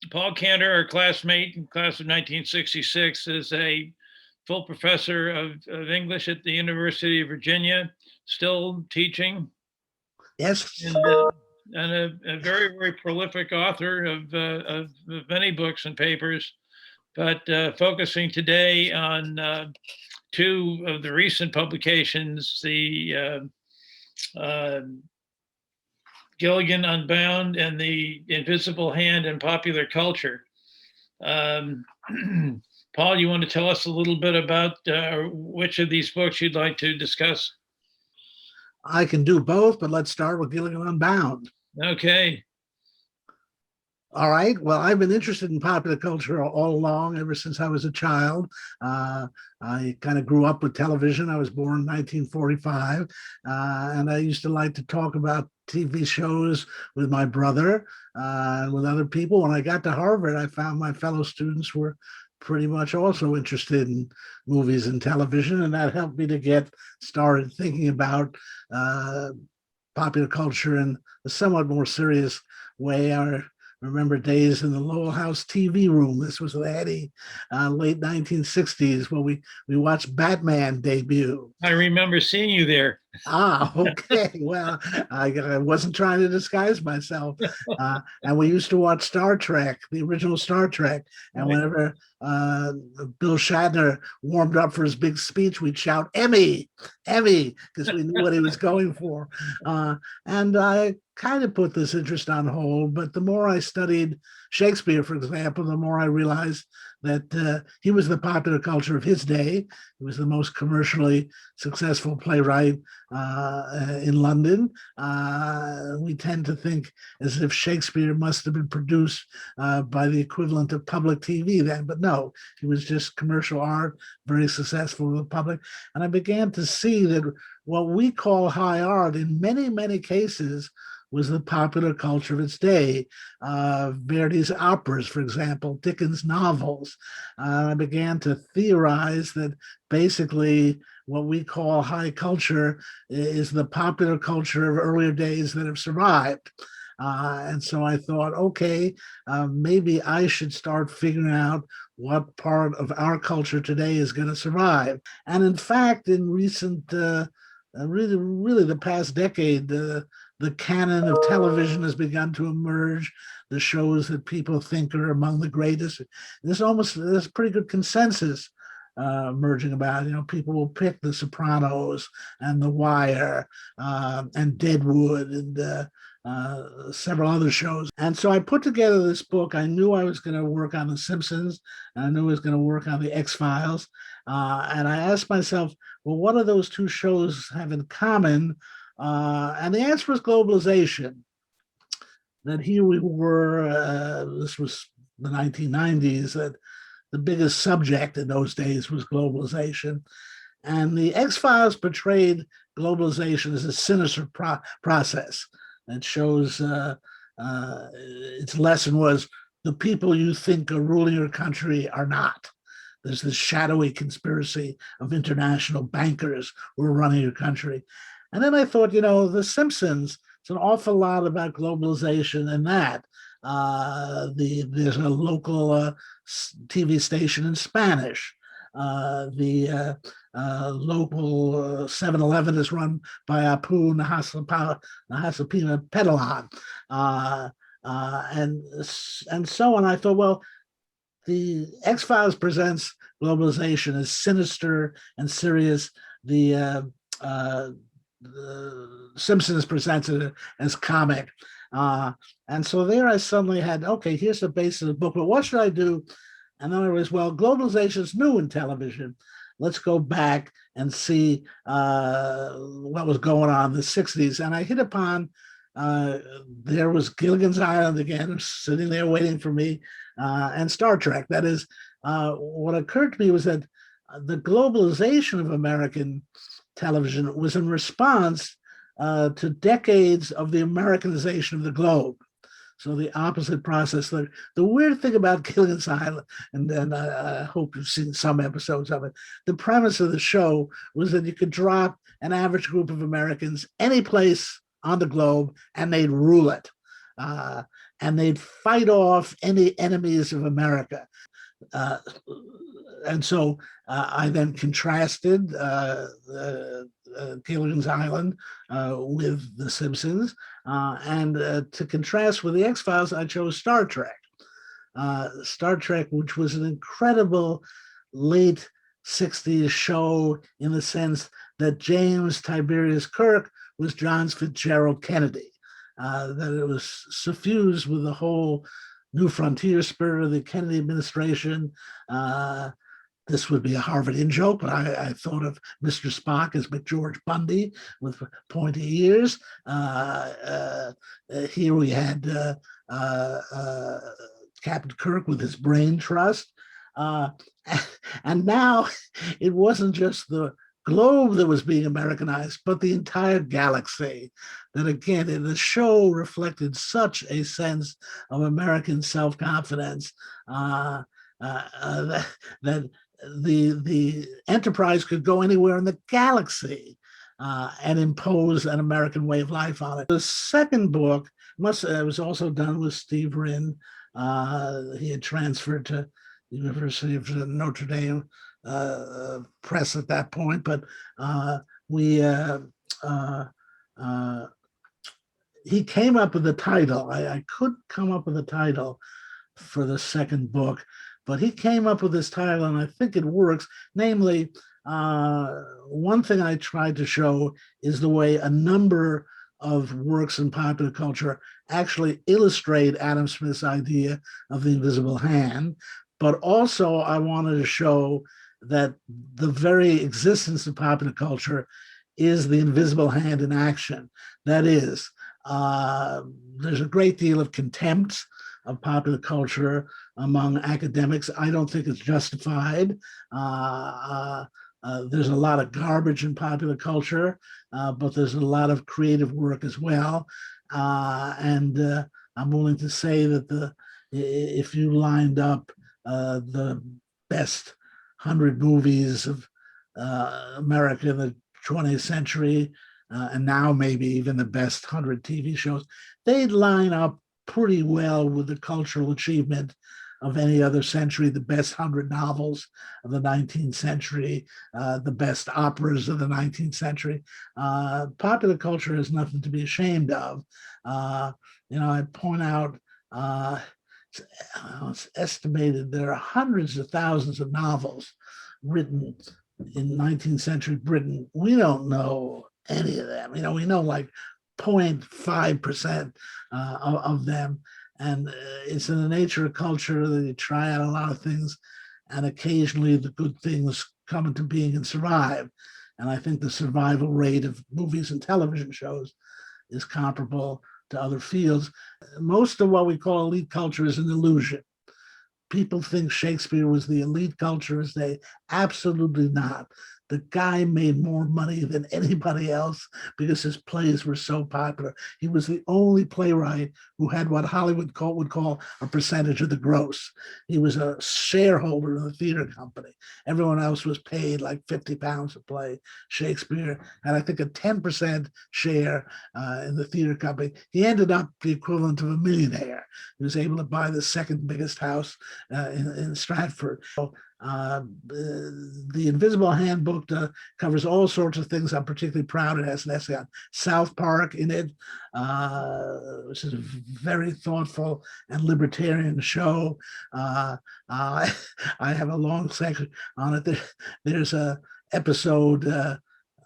Paul Cantor, our classmate in class of 1966, is a full professor of English at the University of Virginia, still teaching, Yes. and a very, very prolific author of many books and papers, but focusing today on two of the recent publications, the Gilligan, Unbound, and the Invisible Hand in Popular Culture. Um, Paul, you want to tell us a little bit about which of these books you'd like to discuss? I can do both, but let's start with Gilligan Unbound. Okay. All right. Well, I've been interested in popular culture all along, ever since I was a child. I kind of grew up with television. I was born in 1945, and I used to like to talk about TV shows with my brother and with other people. When I got to Harvard, I found my fellow students were pretty much also interested in movies and television, and that helped me to get started thinking about popular culture in a somewhat more serious way. I remember days in the Lowell House TV room. This was the heady late 1960s where we watched Batman debut. I remember seeing you there. Ah, okay. Well, I wasn't trying to disguise myself. And we used to watch Star Trek, the original Star Trek. And whenever Bill Shatner warmed up for his big speech, we'd shout, Emmy, Emmy, because we knew what he was going for. And I kind of put this interest on hold, but the more I studied Shakespeare, for example, the more I realized that he was the popular culture of his day. He was the most commercially successful playwright in London. We tend to think as if Shakespeare must have been produced by the equivalent of public TV then, but no, he was just commercial art, very successful with the public. And I began to see that what we call high art in many, many cases was the popular culture of its day. Verdi's operas, for example, Dickens' novels. I began to theorize that basically what we call high culture is the popular culture of earlier days that have survived. And so I thought, okay, maybe I should start figuring out what part of our culture today is going to survive. And in fact, in recent, really the past decade, the canon of television has begun to emerge, the shows that people think are among the greatest. There's pretty good consensus emerging about. People will pick The Sopranos and The Wire and Deadwood and several other shows. And so I put together this book. I knew I was going to work on The Simpsons, and I knew I was going to work on The X-Files. And I asked myself, well, what do those two shows have in common? And the answer was globalization. That here we were, this was the 1990s, that the biggest subject in those days was globalization. And the X-Files portrayed globalization as a sinister process. It shows its lesson was the people you think are ruling your country are not. There's this shadowy conspiracy of international bankers who are running your country. And then I thought, The Simpsons, it's an awful lot about globalization and that. There's a local TV station in Spanish. The local 7-Eleven is run by Apu Nahasapina Petalon. And so on. I thought, well, the X-Files presents globalization as sinister and serious. The Simpsons presented it as comic. And so there I suddenly had, okay, here's the basis of the book, but what should I do? And then I was, well, globalization is new in television. Let's go back and see what was going on in the 60s. And I hit upon, there was Gilligan's Island again, sitting there waiting for me, and Star Trek. That is, what occurred to me was that the globalization of American television was in response to decades of the Americanization of the globe. So the opposite process. The weird thing about Gilligan's Island, and I hope you've seen some episodes of it, the premise of the show was that you could drop an average group of Americans any place on the globe and they'd rule it. and they'd fight off any enemies of America. Uh, and so I then contrasted Gilligan's Island with The Simpsons. And to contrast with the X-Files, I chose Star Trek. Star Trek, which was an incredible late 60s show in the sense that James Tiberius Kirk was John Fitzgerald Kennedy, that it was suffused with the whole New Frontier spirit of the Kennedy administration. This would be a Harvard in-joke, but I thought of Mr. Spock as McGeorge Bundy with pointy ears. Here we had Captain Kirk with his brain trust. And now it wasn't just the globe that was being Americanized, but the entire galaxy. That again, the show reflected such a sense of American self-confidence that the Enterprise could go anywhere in the galaxy and impose an American way of life on it. The second book was also done with Steve Rinn. He had transferred to the University of Notre Dame press at that point, but he came up with the title. I couldn't come up with a title for the second book, but he came up with this title, and I think it works. Namely, one thing I tried to show is the way a number of works in popular culture actually illustrate Adam Smith's idea of the invisible hand. But also I wanted to show that the very existence of popular culture is the invisible hand in action. That is, there's a great deal of contempt of popular culture among academics. I don't think it's justified. There's a lot of garbage in popular culture, but there's a lot of creative work as well. And I'm willing to say that if you lined up the best 100 movies of America in the 20th century, and now maybe even the best 100 TV shows, they'd line up pretty well with the cultural achievement of any other century, the best 100 novels of the 19th century, the best operas of the 19th century. Popular culture has nothing to be ashamed of. I point out, it's estimated there are hundreds of thousands of novels written in 19th century Britain. We don't know any of them. We know like 0.5% of them. And it's in the nature of culture that you try out a lot of things, and occasionally the good things come into being and survive. And I think the survival rate of movies and television shows is comparable to other fields. Most of what we call elite culture is an illusion. People think Shakespeare was the elite culture as they absolutely not. The guy made more money than anybody else because his plays were so popular. He was the only playwright who had what Hollywood would call a percentage of the gross. He was a shareholder in the theater company. Everyone else was paid like 50 pounds a play. Shakespeare had, I think, a 10% share in the theater company. He ended up the equivalent of a millionaire. He was able to buy the second biggest house in Stratford. So, the Invisible Handbook covers all sorts of things. I'm particularly proud it has an essay on South Park in it, which is a very thoughtful and libertarian show. I have a long section on it. There's a episode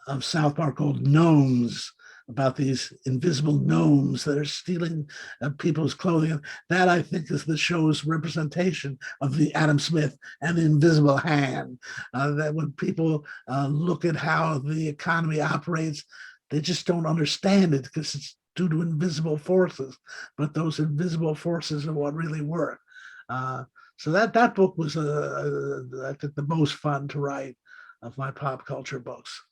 of South Park called Gnomes, about these invisible gnomes that are stealing people's clothing. That, I think, is the show's representation of the Adam Smith and the invisible hand. That when people look at how the economy operates, they just don't understand it because it's due to invisible forces. But those invisible forces are what really work. So that book was, I think, the most fun to write of my pop culture books.